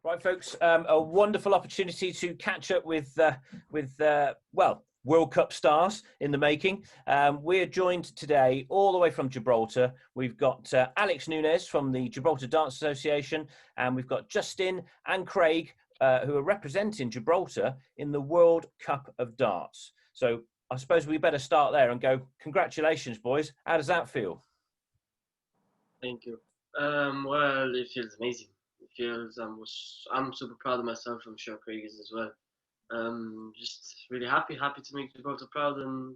Right, folks, a wonderful opportunity to catch up with well, World Cup stars in the making. We're joined today all the way from Gibraltar. We've got Alex Nunes from the Gibraltar Darts Association, and we've got Justin and Craig, who are representing Gibraltar in the World Cup of Darts. So I suppose we better start there and go, congratulations, boys. How does that feel? Thank you. Well, it feels amazing. It feels I'm super proud of myself. I'm sure Craig is as well. Just really happy to make Gibraltar proud and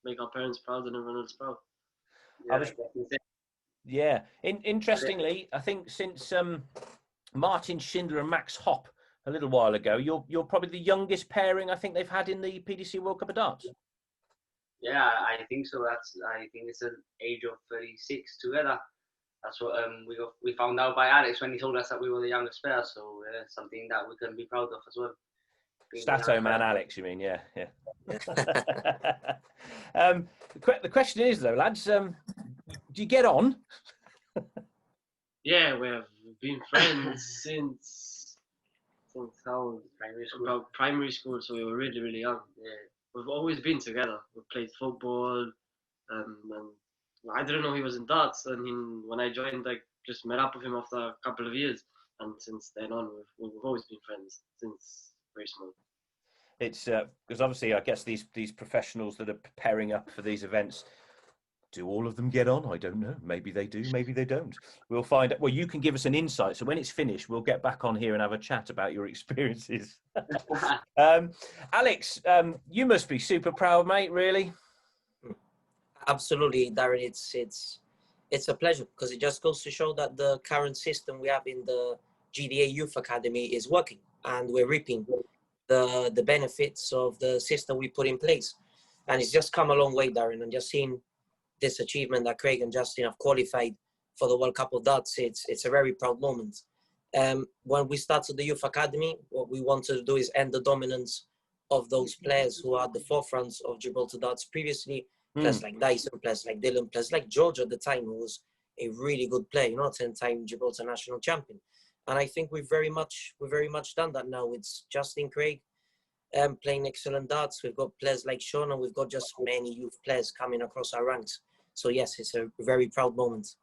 make our parents proud and everyone else proud. Yeah, interestingly, I think since Martin Schindler and Max Hopp a little while ago, you're probably the youngest pairing I think they've had in the PDC World Cup of Darts. Yeah, I think so. I think it's an age of 36 together. That's what we found out by Alex when he told us that we were the youngest pair. So something that we can be proud of as well. Stato man, Alex, you mean? Yeah. The question is though, lads, do you get on? Yeah, we've been friends since how primary school. So we were really, really young. Yeah, we've always been together. We've played football, and I didn't know he was in darts. And when I joined, I just met up with him after a couple of years, and since then on, we've always been friends since very small. It's because obviously, I guess these professionals that are pairing up for these events, do all of them get on? I don't know. Maybe they do, maybe they don't. We'll find out. Well, you can give us an insight. So when it's finished, we'll get back on here and have a chat about your experiences. Alex, you must be super proud, mate, really. Absolutely, Darren. It's a pleasure because it just goes to show that the current system we have in the GDA Youth Academy is working, and we're reaping the benefits of the system we put in place. And it's just come a long way, Darren, and just seeing this achievement that Craig and Justin have qualified for the World Cup of Darts, it's a very proud moment. When we started the Youth Academy, what we wanted to do is end the dominance of those players who are at the forefront of Gibraltar Darts previously. Players like Dyson, players like Dylan, players like George at the time, who was a really good player, 10-time Gibraltar national champion. And I think we've very much done that now. It's Justin, Craig, playing excellent darts. We've got players like Sean, and we've got just many youth players coming across our ranks. So yes, it's a very proud moment.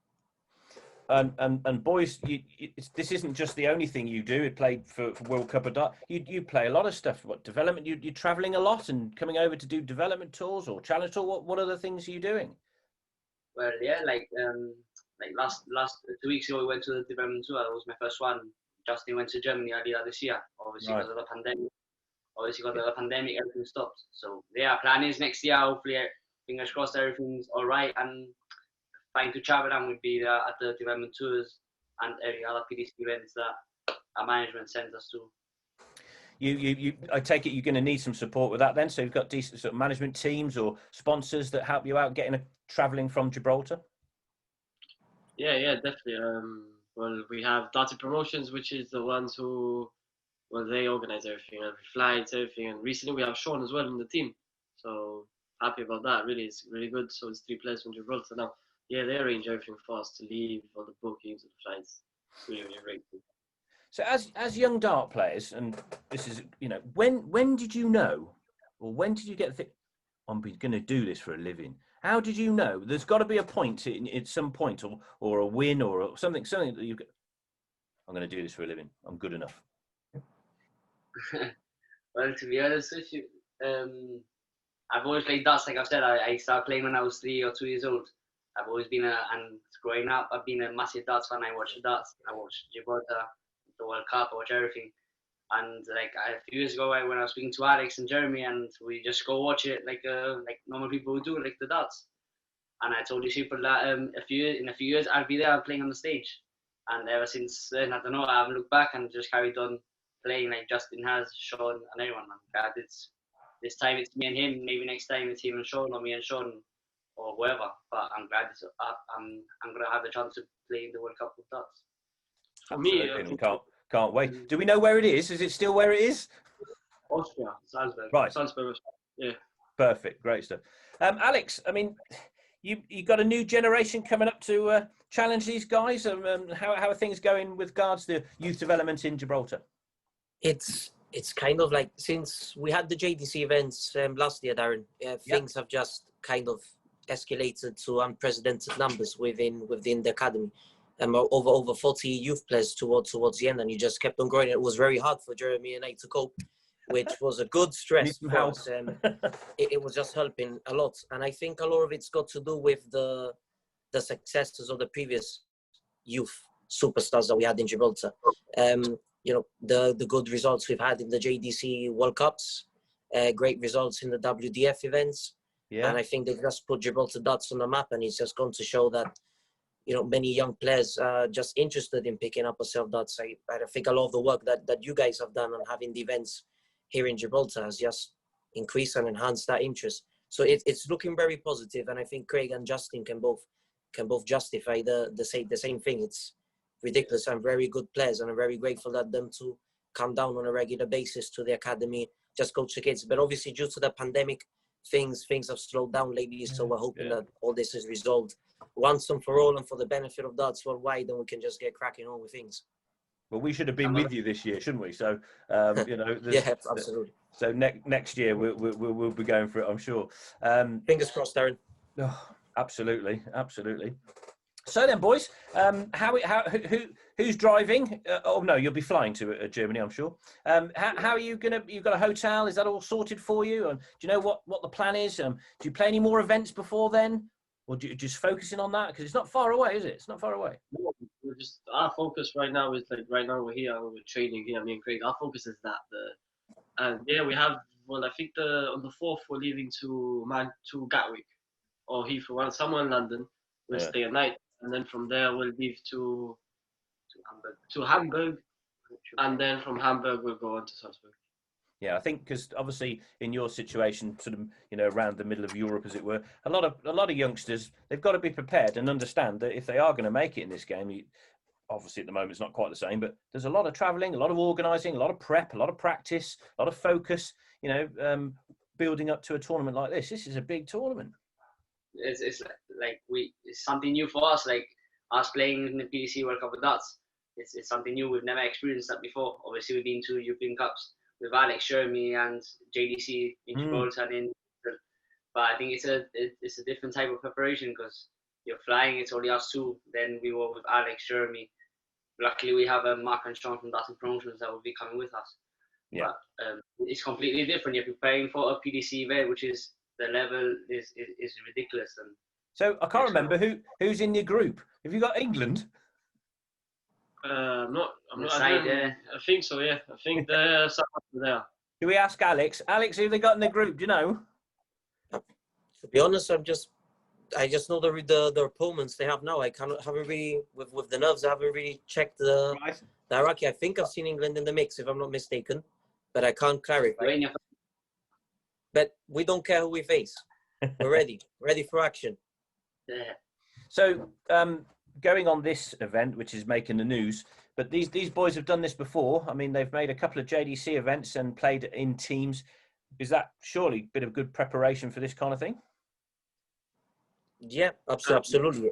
And boys, this isn't just the only thing you do. You played for World Cup of Darts. You play a lot of stuff. What development? You're traveling a lot and coming over to do development tours or challenge tour. What are the things you're doing? Well, yeah, like last 2 weeks ago we went to the development tour. That was my first one. Justin went to Germany earlier this year. Obviously because of the pandemic. Everything stopped. So yeah, plan is next year. Hopefully, fingers crossed, everything's all right and fine to travel, and we'll be there at the development tours and every other PDC events that our management sends us to. I take it you're going to need some support with that then. So you've got decent sort of management teams or sponsors that help you out traveling from Gibraltar. Yeah, definitely. Well, we have Darty Promotions, which is the ones who, they organize everything, every flights, everything. And recently we have Sean as well in the team. So happy about that. Really, it's really good. So it's 3 players from Gibraltar now. Yeah, they arrange everything for us to leave, all the bookings and the flights. Really, really great. So as young dart players, and this is, when did you know, or when did you get I'm going to do this for a living? How did you know? There's got to be a point at some point, or a win, or something that you go, I'm going to do this for a living. I'm good enough. Well, to be honest with you, I've always played darts. Like I've said, I started playing when I was 3 or 2 years old. I've always been and growing up, I've been a massive darts fan. I watch the darts. I watch Gibraltar, the World Cup, I watch everything. And like a few years ago, when I was speaking to Alex and Jeremy, and we just go watch it like normal people would do, like the darts. And I told these people that in a few years I'll be there playing on the stage. And ever since then, I don't know, I haven't looked back and just carried on playing like Justin has, Sean, and everyone. God, this time it's me and him. Maybe next time it's him and Sean, or me and Sean, or whoever. But I'm glad I'm gonna have the chance to play in the World Cup of Darts. For me, can't wait. Do we know where it is? Is it still where it is? Austria, Salzburg. Right. Salzburg, yeah. Perfect, great stuff. Alex, I mean, you got a new generation coming up to challenge these guys. How are things going with regards to youth development in Gibraltar? It's kind of like, since we had the JDC events last year, Darren, things have just kind of escalated to unprecedented numbers within the academy. Over 40 youth players towards the end, and you just kept on growing. It was very hard for Jeremy and I to cope, which was a good stress for us. It was just helping a lot, and I think a lot of it's got to do with the successes of the previous youth superstars that we had in Gibraltar. You know, the good results we've had in the JDC World Cups, great results in the WDF events, and I think they've just put Gibraltar dots on the map, and it's just going to show that, you know, many young players are just interested in picking up a self-darts. I think a lot of the work that you guys have done on having the events here in Gibraltar has just increased and enhanced that interest. So it's looking very positive, and I think Craig and Justin can both justify the same thing. It's ridiculous. I'm very good players, and I'm very grateful that them to come down on a regular basis to the academy, just coach the kids. But obviously, due to the pandemic, things have slowed down lately. So we're hoping that all this is resolved once and for all, and for the benefit of darts worldwide, then we can just get cracking on with things. Well, we should have been with you this year, shouldn't we? So, you know, yeah, absolutely. So next year we'll be going for it, I'm sure. Fingers crossed, Darren. Oh, absolutely. So then, boys, who's driving? Oh no, you'll be flying to Germany, I'm sure. How are you gonna? You've got a hotel. Is that all sorted for you? And do you know what the plan is? Do you play any more events before then, or do you just focusing on that? Because it's not far away, is it? It's not far away. No, we're just, our focus right now is like, right now we're here, we're training here. Me and Craig, our focus is that. And yeah, we have. Well, I think on the 4th we're leaving to Gatwick or Heathrow, somewhere in London. We'll stay a night, and then from there we'll leave to Hamburg, and then from Hamburg we'll go on to Salzburg. Yeah, I think because obviously in your situation, sort of, you know, around the middle of Europe, as it were, a lot of youngsters, they've got to be prepared and understand that if they are going to make it in this game, obviously at the moment it's not quite the same, but there's a lot of travelling, a lot of organising, a lot of prep, a lot of practice, a lot of focus. You know, building up to a tournament like this. This is a big tournament. It's like it's something new for us. Like us playing in the PDC World Cup with darts. It's something new. We've never experienced that before. Obviously, we've been to European Cups with Alex, Jeremy, and JDC in Gibraltar and in. But I think it's a different type of preparation because you're flying. It's only us two. Then we were with Alex, Jeremy. Luckily, we have Mark and Sean from Darts and Promotions that will be coming with us. Yeah. But it's completely different. You're preparing for a PDC event, which is the level is ridiculous. And so I can't remember who's in your group. Have you got England? I'm not. I think so. Yeah, I think they're there. Do we ask Alex? Alex, who they got in the group? Do you know? To be honest, I just know the opponents they have now. Haven't really with the nerves. I haven't really checked the hierarchy. I think I've seen England in the mix, if I'm not mistaken, but I can't clarify. But we don't care who we face. We're ready for action. Yeah. So going on this event, which is making the news, but these boys have done this before. I mean, they've made a couple of JDC events and played in teams. Is that surely a bit of good preparation for this kind of thing? Yeah, absolutely.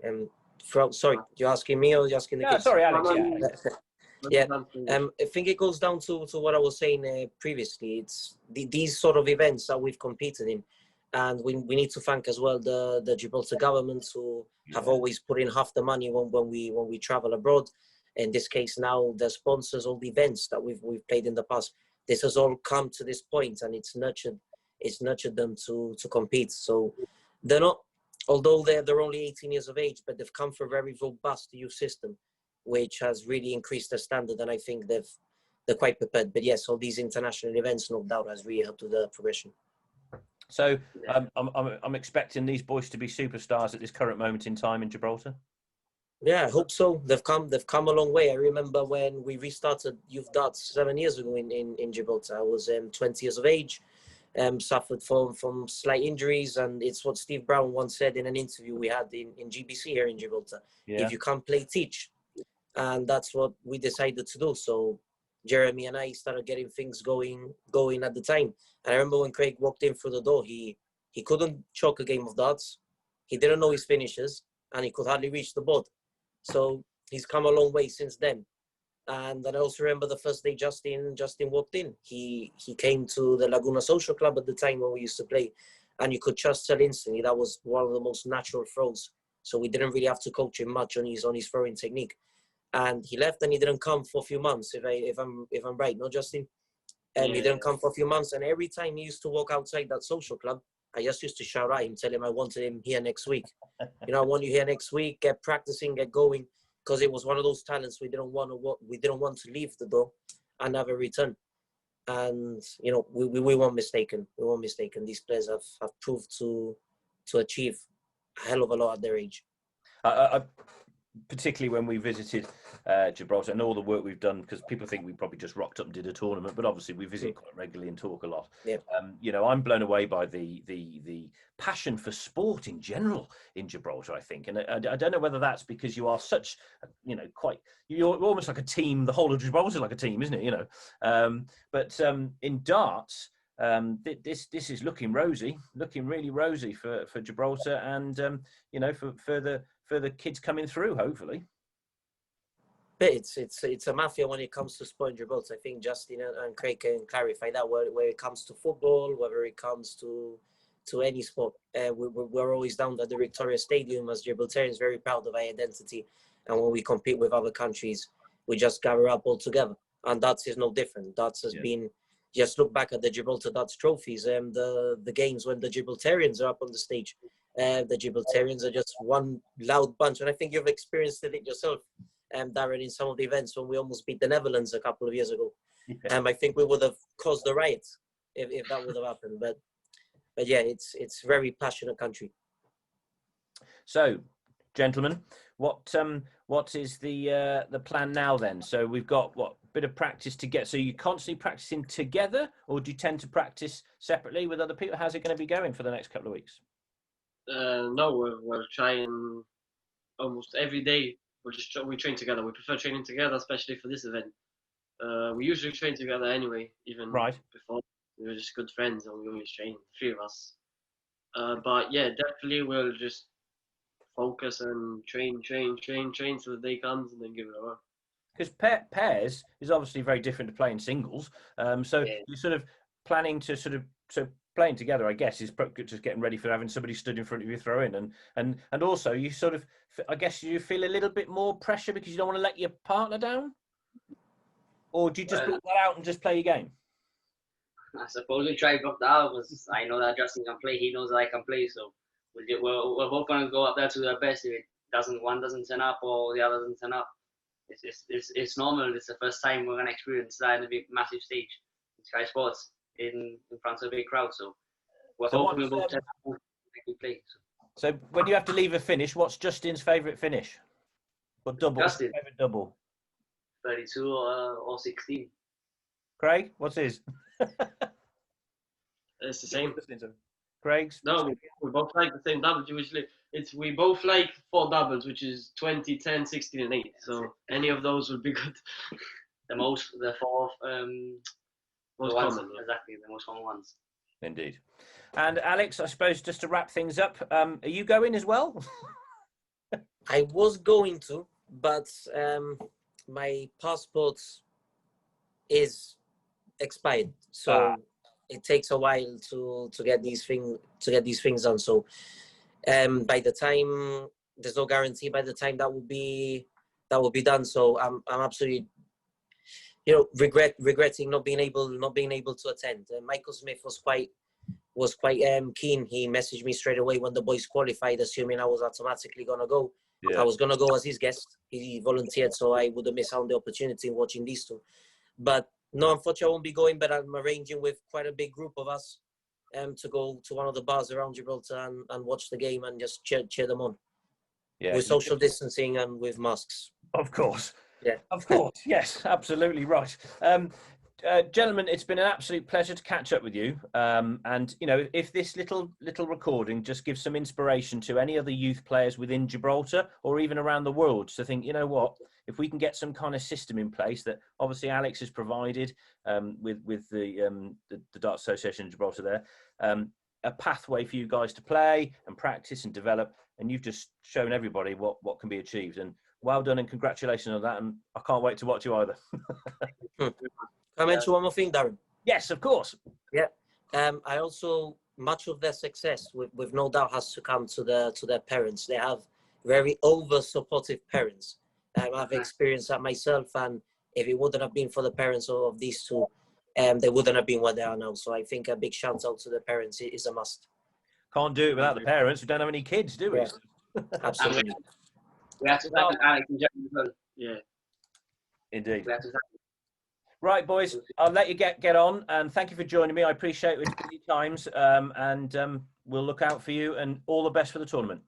Sorry, you're asking me or you're asking the kids? Sorry, Alex. Yeah. I think it goes down to what I was saying previously. It's these sort of events that we've competed in, and we need to thank as well the Gibraltar government who have always put in half the money when we travel abroad. In this case, now the sponsors, all the events that we've played in the past. This has all come to this point, and it's nurtured them to compete. So they're not. Although they're only 18 years of age, but they've come from a very robust youth system, which has really increased their standard, and I think they're quite prepared. But yes, all these international events, no doubt, has really helped with the progression. So I'm expecting these boys to be superstars at this current moment in time in Gibraltar. Yeah, I hope so. They've come a long way. I remember when we restarted youth darts 7 years ago in Gibraltar. I was 20 years of age. Suffered from slight injuries, and it's what Steve Brown once said in an interview we had in GBC here in Gibraltar. If you can't play, teach. And that's what we decided to do. So Jeremy and I started getting things going at the time. And I remember when Craig walked in through the door, he couldn't choke a game of darts. he didn't know his finishers, and he could hardly reach the board. So he's come a long way since then. And then I also remember the first day Justin walked in. He came to the Laguna Social Club at the time when we used to play, and you could just tell instantly that was one of the most natural throws. So we didn't really have to coach him much on his throwing technique. And he left, and he didn't come for a few months. If I'm right, no, Justin. He didn't come for a few months, and every time he used to walk outside that social club, I just used to shout at him, tell him I wanted him here next week. I want you here next week. Get practicing, get going, because it was one of those talents we didn't want to leave the door and never return. And we weren't mistaken. We weren't mistaken. These players have proved to achieve a hell of a lot at their age. Particularly when we visited Gibraltar and all the work we've done, because people think we probably just rocked up and did a tournament, but obviously we visit quite regularly and talk a lot. Yeah. I'm blown away by the passion for sport in general in Gibraltar, I think. And I don't know whether that's because you are such, you're almost like a team. The whole of Gibraltar is like a team, isn't it? But in darts, this is looking really rosy for Gibraltar, and for the kids coming through, hopefully. But it's a mafia when it comes to sport in Gibraltar. I think Justin and Craig can clarify that where it comes to football, whether it comes to any sport. We're always down at the Victoria Stadium as Gibraltarians, very proud of our identity. And when we compete with other countries, we just gather up all together. And darts is no different. Darts has been, just look back at the Gibraltar Darts trophies, the games when the Gibraltarians are up on the stage. The Gibraltarians are just one loud bunch. And I think you've experienced it yourself, Darren, in some of the events when we almost beat the Netherlands a couple of years ago. Yeah. I think we would have caused a riot if that would have happened. But yeah, it's very passionate country. So, gentlemen, what is the plan now then? So we've got a bit of practice to get. So you constantly practicing together, or do you tend to practice separately with other people? How's it going to be going for the next couple of weeks? No, we're trying almost every day. We train together. We prefer training together, especially for this event. We usually train together anyway, even before. We were just good friends, and we always train, three of us. But yeah, definitely we'll just focus and train till the day comes, and then give it a run. Because pairs is obviously very different to playing singles. So you're sort of planning to so playing together, I guess, is just getting ready for having somebody stood in front of you throw in, and also you sort of, I guess, you feel a little bit more pressure because you don't want to let your partner down, or do you just block that out and just play your game? I suppose we try to block that out because I know that Justin can play. He knows that I can play, so we're both going to go up there to our best. If one doesn't turn up or the other doesn't turn up, it's normal. It's the first time we're going to experience that in a big massive stage in Sky Sports in front of a big crowd. So we're hoping we both turn up and we play. So when you have to leave a finish, what's Justin's favourite finish? What double? Justin, favourite double? 32 or 16. Craig, what's his? It's the same. Craig's? No, we both like the same doubles. Usually, we both like 4 doubles, which is 20, 10, 16, and 8. So any of those would be good. The 4 most common, exactly, the most common ones. Indeed. And Alex, I suppose just to wrap things up, are you going as well? I was going to, but my passport is expired, so it takes a while to get these things done. So by the time, there's no guarantee by the time that will be done. So I'm absolutely regretting not being able to attend. Michael Smith was quite keen. He messaged me straight away when the boys qualified, assuming I was automatically gonna go. I was gonna go as his guest. He volunteered, so I would have missed out on the opportunity in watching these two. But no, unfortunately, I won't be going. But I'm arranging with quite a big group of us to go to one of the bars around Gibraltar and watch the game and just cheer them on. Yeah, with social distancing and with masks. Of course. Yeah. Of course. Yes, absolutely right. Gentlemen, it's been an absolute pleasure to catch up with you. And if this little recording just gives some inspiration to any other youth players within Gibraltar or even around the world to think, if we can get some kind of system in place that obviously Alex has provided with the Darts Association in Gibraltar there, a pathway for you guys to play and practice and develop, and you've just shown everybody what can be achieved. And well done and congratulations on that. And I can't wait to watch you either. Can I mention one more thing, Darren? Yes, of course. Yeah. I also, much of their success, with no doubt, has to come to their parents. They have very over supportive parents. I've experienced that myself, and if it wouldn't have been for the parents of these two, they wouldn't have been what they are now. So I think a big shout out to the parents is a must. Can't do it without the parents. We don't have any kids, do we? Yeah. Absolutely. We have to thank Alex and Jack as well. Yeah. Indeed. We have to thank Right, boys, I'll let you get on, and thank you for joining me. I appreciate it. It's busy times, and we'll look out for you, and all the best for the tournament.